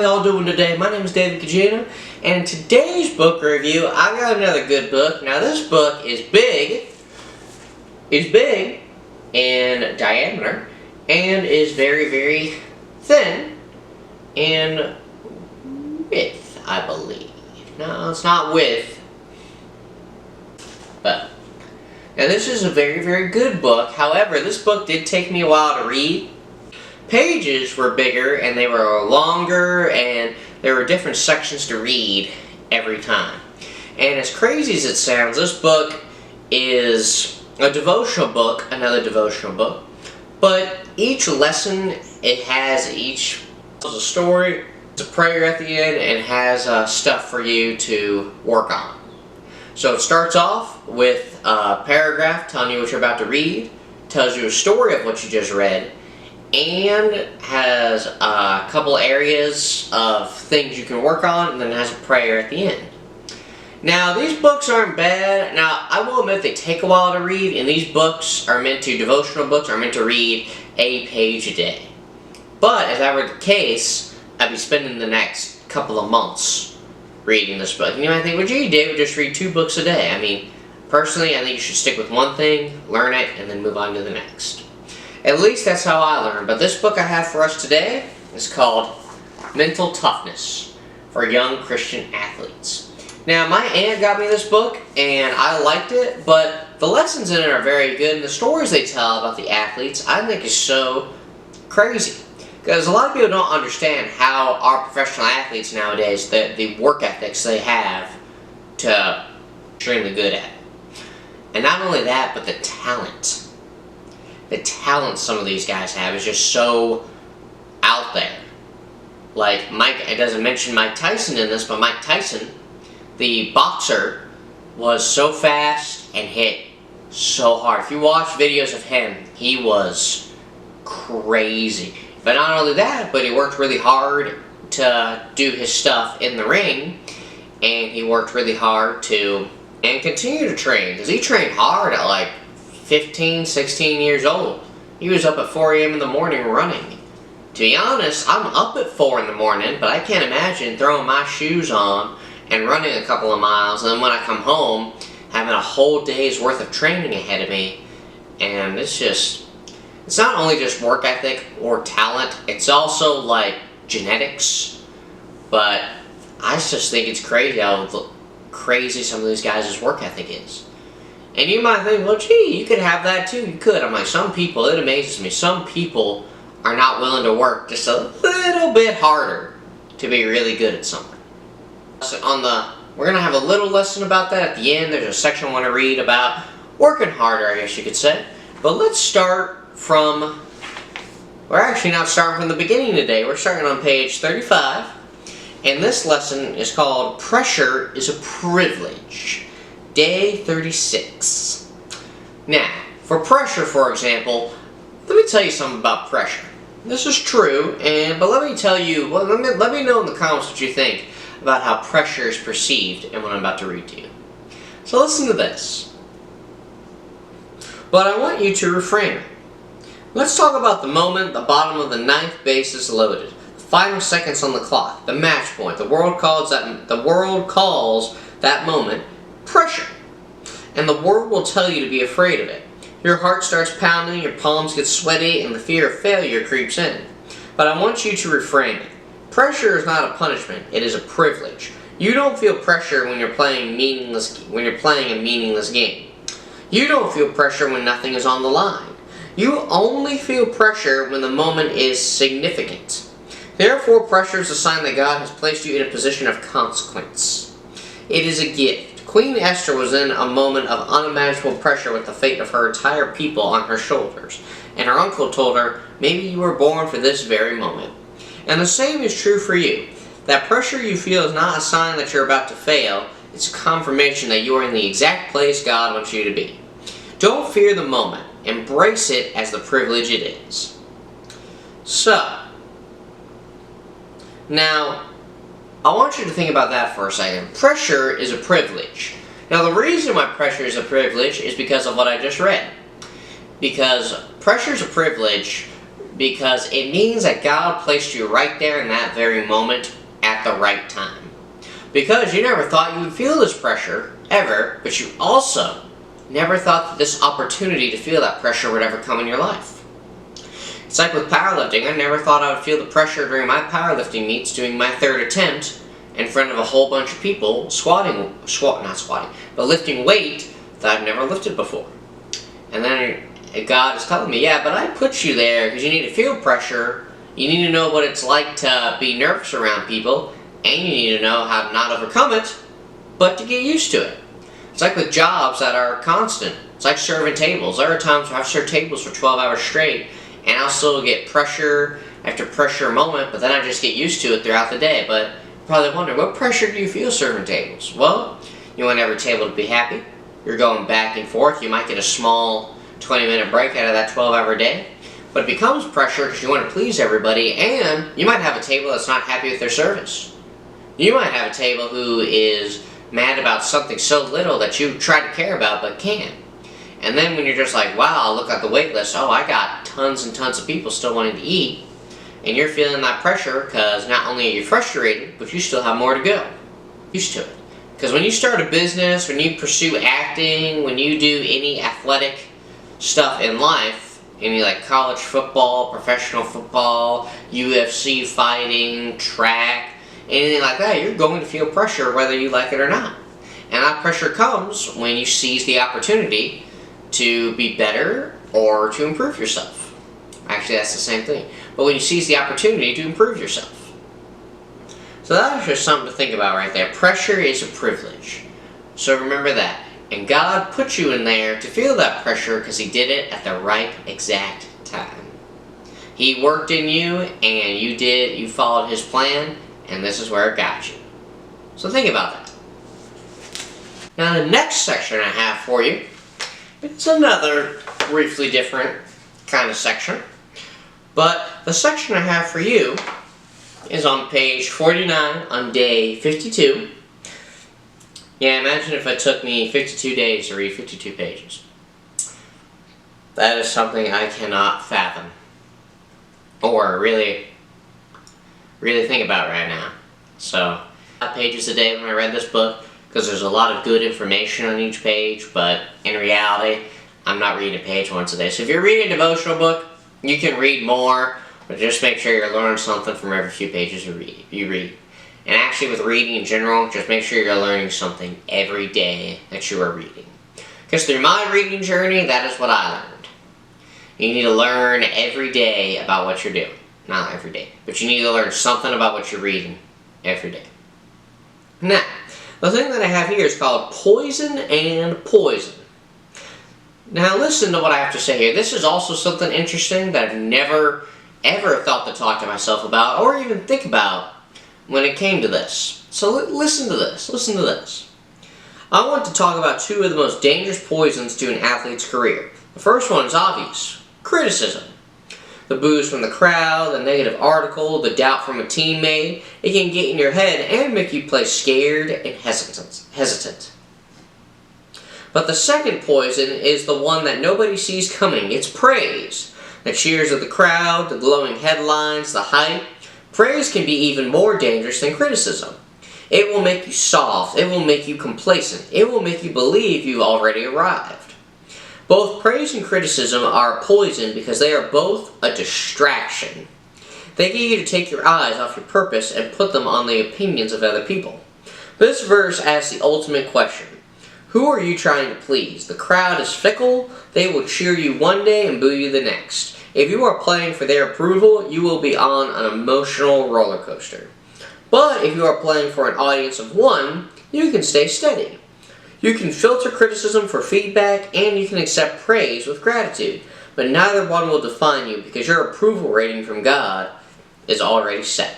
How y'all doing today? My name is David Kajina, and in today's book review, I got another good book. Now this book is big in diameter, and is very thin in width, I believe. No, it's not width, but now this is a very good book. However, this book did take me a while to read. Pages were bigger and they were longer, and there were different sections to read every time. And as crazy as it sounds, this book is a devotional book, another devotional book. But each lesson, it has a story, it's a prayer at the end, and has stuff for you to work on. So it starts off with a paragraph telling you what you're about to read, tells you a story of what you just read, and has a couple areas of things you can work on, and then has a prayer at the end. Now, these books aren't bad. Now, I will admit they take a while to read, and these books are devotional books are meant to read a page a day. But if that were the case, I'd be spending the next couple of months reading this book. And you might think, well, gee, David, just read 2 books a day. I mean, personally, I think you should stick with one thing, learn it, and then move on to the next. At least that's how I learn. But this book I have for us today is called Mental Toughness for Young Christian Athletes. Now, my aunt got me this book, and I liked it, but the lessons in it are very good, and the stories they tell about the athletes I think is so crazy. Because a lot of people don't understand how our professional athletes nowadays, the work ethics they have to extremely good at. And not only that, but the talent. The talent some of these guys have is just so out there. Like it doesn't mention Mike Tyson in this, but Mike Tyson, the boxer, was so fast and hit so hard. If you watch videos of him, he was crazy. But not only that, but he worked really hard to do his stuff in the ring, and he worked really hard and continue to train, because he trained hard at like 15, 16 years old. He was up at 4 a.m. in the morning running. To be honest, I'm up at 4 in the morning, but I can't imagine throwing my shoes on and running a couple of miles, and then when I come home, having a whole day's worth of training ahead of me. And it's not only just work ethic or talent, it's also like genetics. But I just think it's crazy how crazy some of these guys' work ethic is. And you might think, well, gee, you could have that too. You could. I'm like, some people, it amazes me, some people are not willing to work just a little bit harder to be really good at something. So we're going to have a little lesson about that at the end. There's a section I want to read about working harder, I guess you could say. But let's start from, we're actually not starting from the beginning today. We're starting on page 35. And this lesson is called Pressure is a Privilege. Day 36. Now, for pressure, for example, let me tell you something about pressure. This is true, but let me tell you, let me know in the comments what you think about how pressure is perceived and what I'm about to read to you. So listen to this. But I want you to reframe it. Let's talk about the moment the bottom of the 9th base is loaded. The final seconds on the clock, the match point. The world calls that moment pressure. And the world will tell you to be afraid of it. Your heart starts pounding, your palms get sweaty, and the fear of failure creeps in. But I want you to reframe it. Pressure is not a punishment, it is a privilege. You don't feel pressure when you're playing a meaningless game. You don't feel pressure when nothing is on the line. You only feel pressure when the moment is significant. Therefore, pressure is a sign that God has placed you in a position of consequence. It is a gift. Queen Esther was in a moment of unimaginable pressure with the fate of her entire people on her shoulders, and her uncle told her, maybe you were born for this very moment. And the same is true for you. That pressure you feel is not a sign that you're about to fail, it's a confirmation that you are in the exact place God wants you to be. Don't fear the moment, embrace it as the privilege it is. So, now, I want you to think about that for a second. Pressure is a privilege. Now, the reason why pressure is a privilege is because of what I just read. Because pressure is a privilege because it means that God placed you right there in that very moment at the right time. Because you never thought you would feel this pressure, ever, but you also never thought that this opportunity to feel that pressure would ever come in your life. It's like with powerlifting. I never thought I would feel the pressure during my powerlifting meets doing my third attempt in front of a whole bunch of people lifting weight that I've never lifted before. And then God is telling me, yeah, but I put you there because you need to feel pressure, you need to know what it's like to be nervous around people, and you need to know how to not overcome it, but to get used to it. It's like with jobs that are constant. It's like serving tables. There are times where I've served tables for 12 hours straight, and I'll still get pressure after pressure moment, but then I just get used to it throughout the day. But you probably wonder, what pressure do you feel serving tables? Well, you want every table to be happy. You're going back and forth. You might get a small 20-minute break out of that 12-hour day. But it becomes pressure because you want to please everybody, and you might have a table that's not happy with their service. You might have a table who is mad about something so little that you try to care about but can't. And then when you're just like, wow, I'll look at the wait list, oh, I got tons and tons of people still wanting to eat, and you're feeling that pressure because not only are you frustrated, but you still have more to go. Used to it. Because when you start a business, when you pursue acting, when you do any athletic stuff in life, any like college football, professional football, UFC fighting, track, anything like that, you're going to feel pressure whether you like it or not. And that pressure comes when you seize the opportunity to be better or to improve yourself. Actually, that's the same thing. But when you seize the opportunity to improve yourself. So that's just something to think about right there. Pressure is a privilege. So remember that. And God put you in there to feel that pressure because He did it at the right exact time. He worked in you and you followed His plan, and this is where it got you. So think about that. Now the next section I have for you, it's another briefly different kind of section. But the section I have for you is on page 49 on day 52. Yeah, imagine if it took me 52 days to read 52 pages. That is something I cannot fathom. Or really think about right now. So, 5 pages a day when I read this book, because there's a lot of good information on each page, but in reality, I'm not reading a page once a day. So if you're reading a devotional book, you can read more, but just make sure you're learning something from every few pages you read. And actually with reading in general, just make sure you're learning something every day that you are reading. Because through my reading journey, that is what I learned. You need to learn every day about what you're doing. Not every day, but you need to learn something about what you're reading every day. Now, the thing that I have here is called Poison and Poison. Now listen to what I have to say here. This is also something interesting that I've never ever thought to talk to myself about or even think about when it came to this. So listen to this. Listen to this. I want to talk about 2 of the most dangerous poisons to an athlete's career. The first one is obvious. Criticism. The boos from the crowd, the negative article, the doubt from a teammate. It can get in your head and make you play scared and hesitant. But the second poison is the one that nobody sees coming. It's praise. The cheers of the crowd, the glowing headlines, the hype. Praise can be even more dangerous than criticism. It will make you soft. It will make you complacent. It will make you believe you've already arrived. Both praise and criticism are poison because they are both a distraction. They get you to take your eyes off your purpose and put them on the opinions of other people. This verse asks the ultimate question. Who are you trying to please? The crowd is fickle. They will cheer you one day and boo you the next. If you are playing for their approval, you will be on an emotional roller coaster. But if you are playing for an audience of one, you can stay steady. You can filter criticism for feedback, and you can accept praise with gratitude. But neither one will define you because your approval rating from God is already set.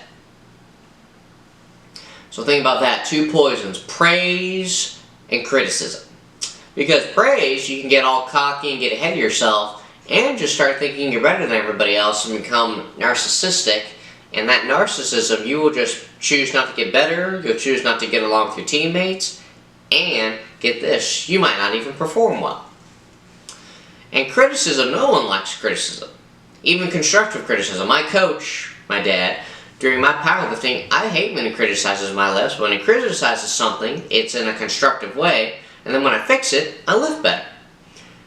So think about that. 2 poisons. Praise and criticism. Because praise, you can get all cocky and get ahead of yourself and just start thinking you're better than everybody else and become narcissistic. And that narcissism, you will just choose not to get better, you'll choose not to get along with your teammates, and get this, you might not even perform well. And criticism, no one likes criticism. Even constructive criticism. My coach, my dad, during my powerlifting, I hate when he criticizes my lifts. When he criticizes something, it's in a constructive way, and then when I fix it, I lift better.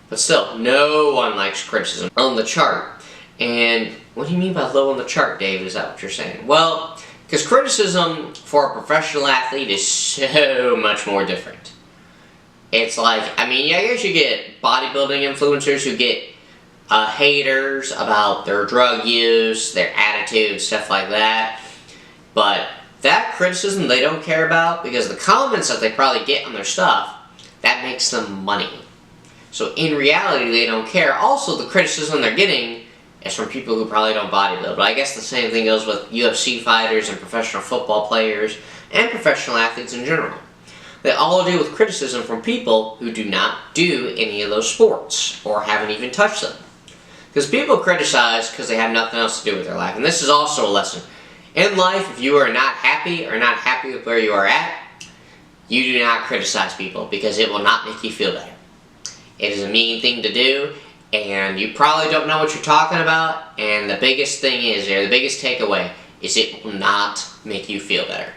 But still, no one likes criticism on the chart. And what do you mean by low on the chart, Dave? Is that what you're saying? Well, because criticism for a professional athlete is so much more different. It's like, I mean, yeah, I guess you get bodybuilding influencers who get haters about their drug use, their attitude, stuff like that. But that criticism they don't care about, because the comments that they probably get on their stuff, that makes them money. So in reality, they don't care. Also, the criticism they're getting is from people who probably don't bodybuild. But I guess the same thing goes with UFC fighters and professional football players and professional athletes in general. They all deal with criticism from people who do not do any of those sports or haven't even touched them. Because people criticize because they have nothing else to do with their life. And this is also a lesson. In life, if you are not happy or not happy with where you are at, you do not criticize people because it will not make you feel better. It is a mean thing to do, and you probably don't know what you're talking about, and the biggest thing is, or the biggest takeaway, is it will not make you feel better.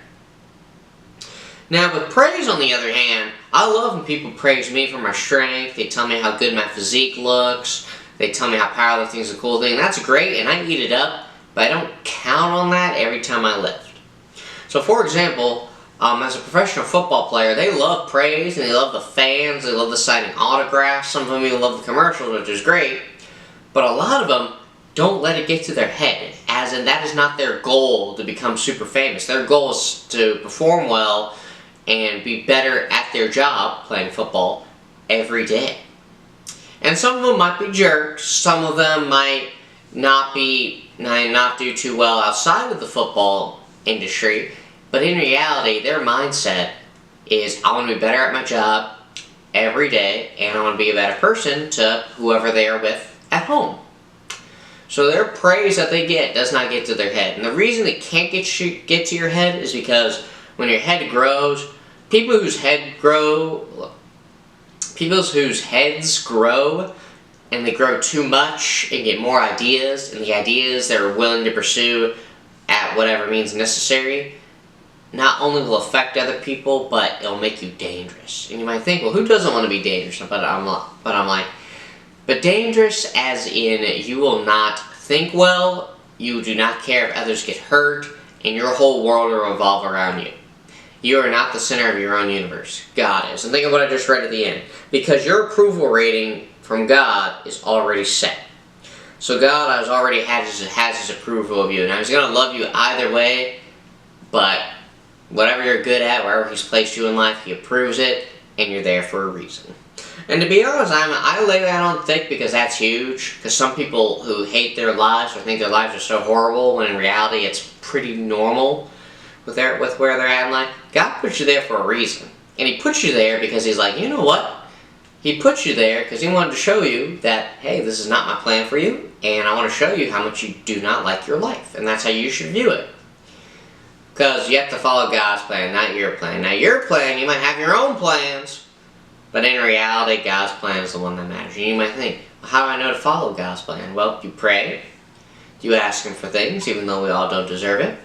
Now, with praise, on the other hand, I love when people praise me for my strength. They tell me how good my physique looks. They tell me how powerlifting is a cool thing. That's great, and I eat it up, but I don't count on that every time I lift. So, for example, as a professional football player, they love praise, and they love the fans, they love the signing autographs, some of them even love the commercials, which is great, but a lot of them don't let it get to their head, as in that is not their goal to become super famous. Their goal is to perform well and be better at their job, playing football, every day. And some of them might be jerks, some of them might not do too well outside of the football industry, but in reality, their mindset is, I want to be better at my job every day, and I want to be a better person to whoever they are with at home. So their praise that they get does not get to their head. And the reason it can't get to your head is because when your head grows, people whose heads grow and they grow too much and get more ideas, and the ideas they're willing to pursue at whatever means necessary, not only will affect other people, but it'll make you dangerous. And you might think, well, who doesn't want to be dangerous? But I'm like, but dangerous as in you will not think well, you do not care if others get hurt, and your whole world will revolve around you. You are not the center of your own universe. God is. And think of what I just read at the end. Because your approval rating from God is already set. So God has already has his approval of you. Now He's going to love you either way, but whatever you're good at, wherever He's placed you in life, He approves it, and you're there for a reason. And to be honest, I lay that on thick because that's huge. Because some people who hate their lives or think their lives are so horrible, when in reality it's pretty normal with where they're at in life. God puts you there for a reason. And He puts you there because He's like, you know what? He put you there because He wanted to show you that, hey, this is not my plan for you, and I want to show you how much you do not like your life. And that's how you should view it. Because you have to follow God's plan, not your plan. Now, your plan, you might have your own plans, but in reality, God's plan is the one that matters. And you might think, well, how do I know to follow God's plan? Well, you pray. You ask Him for things, even though we all don't deserve it.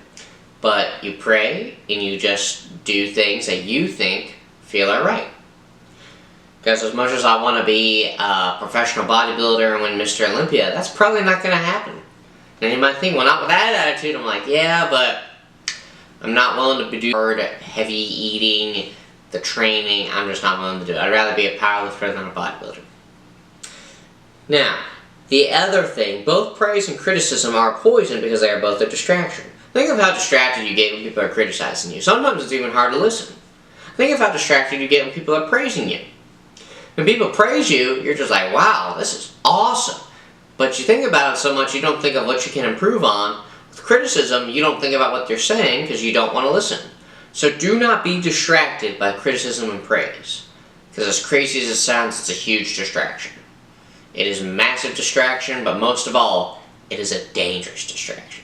But you pray, and you just do things that you think feel are right. Because as much as I want to be a professional bodybuilder and win Mr. Olympia, that's probably not going to happen. And you might think, well, not with that attitude. I'm like, yeah, but I'm not willing to do hard, heavy eating, the training. I'm just not willing to do it. I'd rather be a powerlifter than a bodybuilder. Now, the other thing, both praise and criticism are poison because they are both a distraction. Think of how distracted you get when people are criticizing you. Sometimes it's even hard to listen. Think of how distracted you get when people are praising you. When people praise you, you're just like, wow, this is awesome. But you think about it so much, you don't think of what you can improve on. With criticism, you don't think about what they're saying because you don't want to listen. So do not be distracted by criticism and praise. Because as crazy as it sounds, it's a huge distraction. It is a massive distraction, but most of all, it is a dangerous distraction.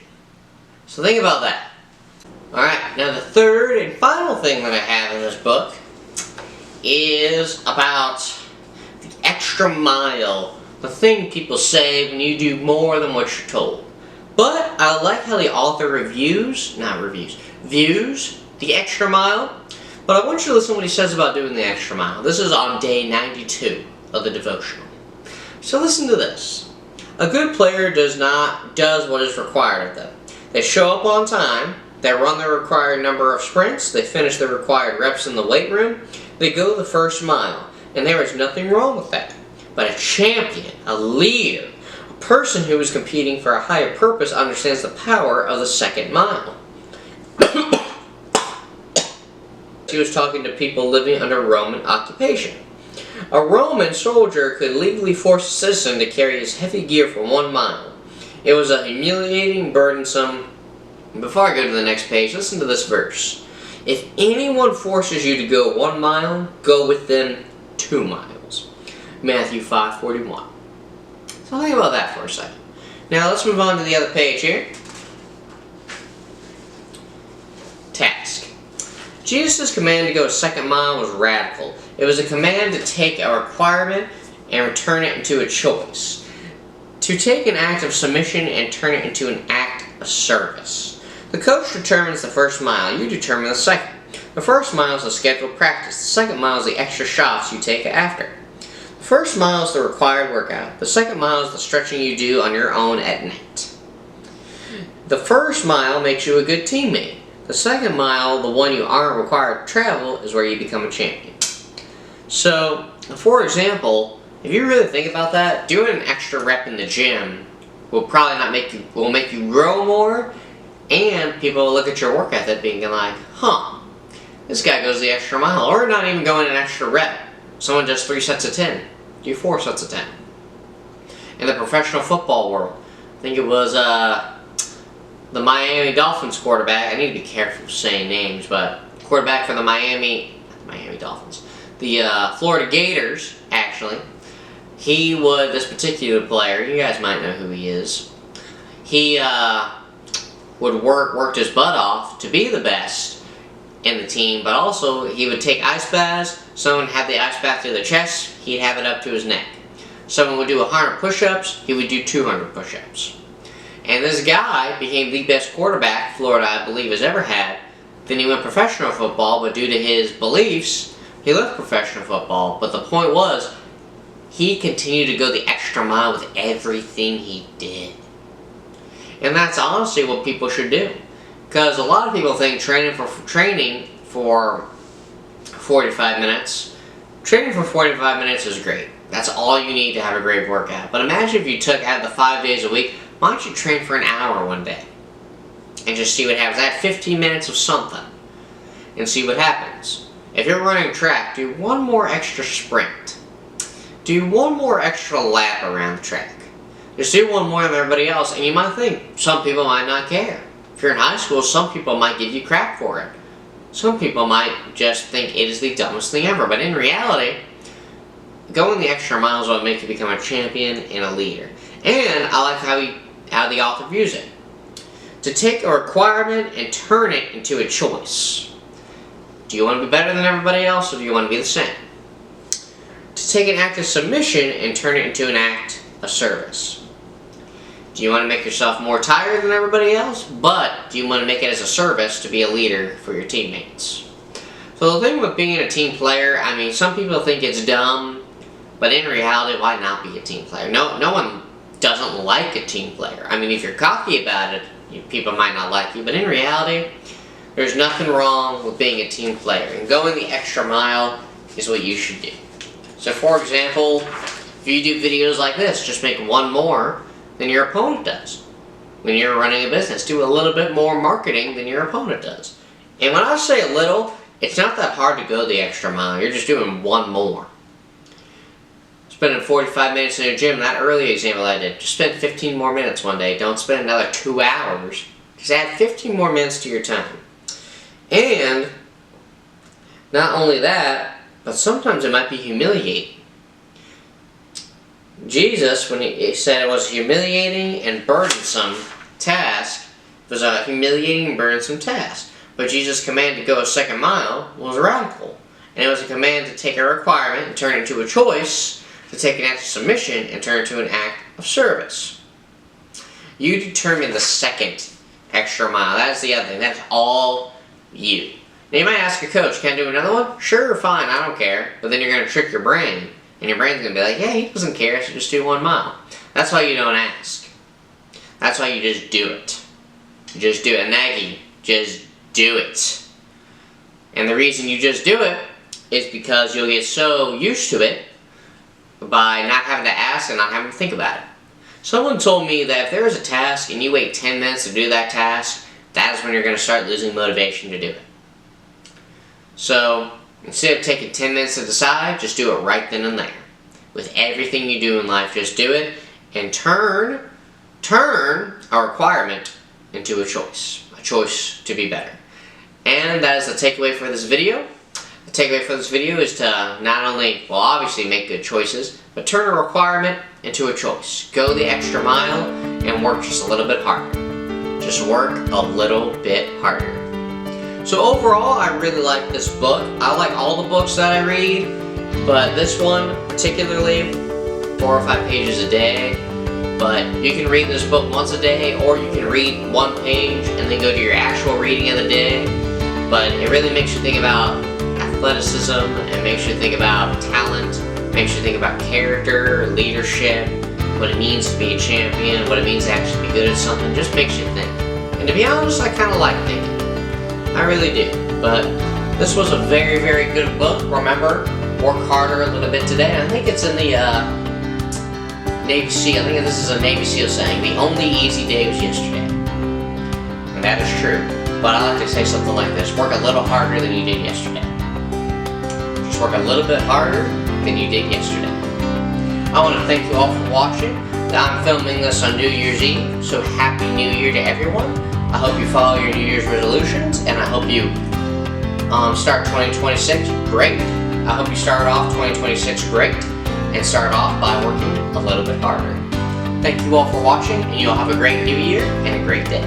So think about that. Alright, now the third and final thing that I have in this book is about the extra mile the thing people say when you do more than what you're told. But I like how the author views the extra mile. But I want you to listen to what he says about doing the extra mile. This is on day 92 of the devotional. So listen to this. A good player does what is required of them. They show up on time, they run the required number of sprints, they finish the required reps in the weight room, they go the first mile, and there is nothing wrong with that. But a champion, a leader, a person who is competing for a higher purpose understands the power of the second mile. He was talking to people living under Roman occupation. A Roman soldier could legally force a citizen to carry his heavy gear for 1 mile. It was a humiliating, burdensome... Before I go to the next page, listen to this verse. If anyone forces you to go 1 mile, go with them 2 miles. Matthew 5:41. So think about that for a second. Now let's move on to the other page here. Task. Jesus' command to go a second mile was radical. It was a command to take a requirement and return it into a choice. To take an act of submission and turn it into an act of service. The coach determines the first mile, you determine the second. The first mile is the scheduled practice. The second mile is the extra shots you take after. The first mile is the required workout. The second mile is the stretching you do on your own at night. The first mile makes you a good teammate. The second mile, the one you aren't required to travel, is where you become a champion. So, for example, if you really think about that, doing an extra rep in the gym will probably not make you grow more, and people will look at your work ethic being like, huh, this guy goes the extra mile, or not even going an extra rep. Someone does 3 sets of 10, do 4 sets of 10. In the professional football world, I think it was the Miami Dolphins quarterback, I need to be careful saying names, but quarterback for the Florida Gators, actually, this particular player, you guys might know who he is, he worked his butt off to be the best in the team, but also he would take ice baths. Someone had the ice bath to their chest, he'd have it up to his neck. Someone would do 100 push-ups, he would do 200 push-ups. And this guy became the best quarterback Florida, I believe, has ever had. Then he went professional football, but due to his beliefs, he left professional football. But the point was, he continued to go the extra mile with everything he did. And that's honestly what people should do. Because a lot of people think training for 45 minutes is great. That's all you need to have a great workout. But imagine if you took out of the 5 days a week, why don't you train for an hour one day? And just see what happens. Add 15 minutes of something. And see what happens. If you're running track, do 1 more extra sprint. Do 1 more extra lap around the track. Just do 1 more than everybody else. And you might think, some people might not care. If you're in high school, some people might give you crap for it. Some people might just think it is the dumbest thing ever. But in reality, going the extra mile is what makes you become a champion and a leader. And I like how the author views it. To take a requirement and turn it into a choice. Do you want to be better than everybody else, or do you want to be the same? To take an act of submission and turn it into an act of service. Do you want to make yourself more tired than everybody else, but do you want to make it as a service to be a leader for your teammates? So the thing with being a team player, I mean, some people think it's dumb, but in reality, why not be a team player? No one doesn't like a team player. I mean, if you're cocky about it, people might not like you, but in reality, there's nothing wrong with being a team player, and going the extra mile is what you should do. So for example, if you do videos like this, just make 1 more than your opponent does. When you're running a business, do a little bit more marketing than your opponent does. And when I say a little, it's not that hard to go the extra mile, you're just doing 1 more. Spending 45 minutes in a gym, that early example I did, just spend 15 more minutes one day. Don't spend another 2 hours. Just add 15 more minutes to your time. And not only that, but sometimes it might be humiliating. Jesus, when he said it was a humiliating and burdensome task, it was a humiliating and burdensome task. But Jesus' command to go a second mile was radical. And it was a command to take a requirement and turn it into a choice to take an act of submission and turn it to an act of service. You determine the second extra mile. That's the other thing. That's all you. Now you might ask your coach, can I do another one? Sure, fine, I don't care. But then you're going to trick your brain. And your brain's going to be like, yeah, he doesn't care, I should just do 1 mile. That's why you don't ask. That's why you just do it. You just do it. Nagy, just do it. And the reason you just do it is because you'll get so used to it by not having to ask and not having to think about it. Someone told me that if there is a task and you wait 10 minutes to do that task, that is when you're going to start losing motivation to do it. So, instead of taking 10 minutes to decide, just do it right then and there. With everything you do in life, just do it and turn a requirement into a choice to be better. And that is the takeaway for this video. The takeaway for this video is to not only, well, obviously make good choices, but turn a requirement into a choice. Go the extra mile and work just a little bit harder. Just work a little bit harder. So overall, I really like this book. I like all the books that I read, but this one particularly, 4 or 5 pages a day. But you can read this book once a day, or you can read 1 page and then go to your actual reading of the day. But it really makes you think about athleticism, and makes you think about talent, makes you think about character, leadership, what it means to be a champion, what it means to actually be good at something. Just makes you think. And to be honest, I kind of like thinking. I really do. But this was a very, very good book. Remember, work harder a little bit today. I think it's in the Navy SEAL. I think this is a Navy SEAL saying, the only easy day was yesterday. And that is true. But I like to say something like this: work a little harder than you did yesterday. Just work a little bit harder than you did yesterday. I want to thank you all for watching. I'm filming this on New Year's Eve, so Happy New Year to everyone. I hope you follow your New Year's resolutions, and I hope you start 2026 great. I hope you start off 2026 great, and start off by working a little bit harder. Thank you all for watching, and you all have a great New Year and a great day.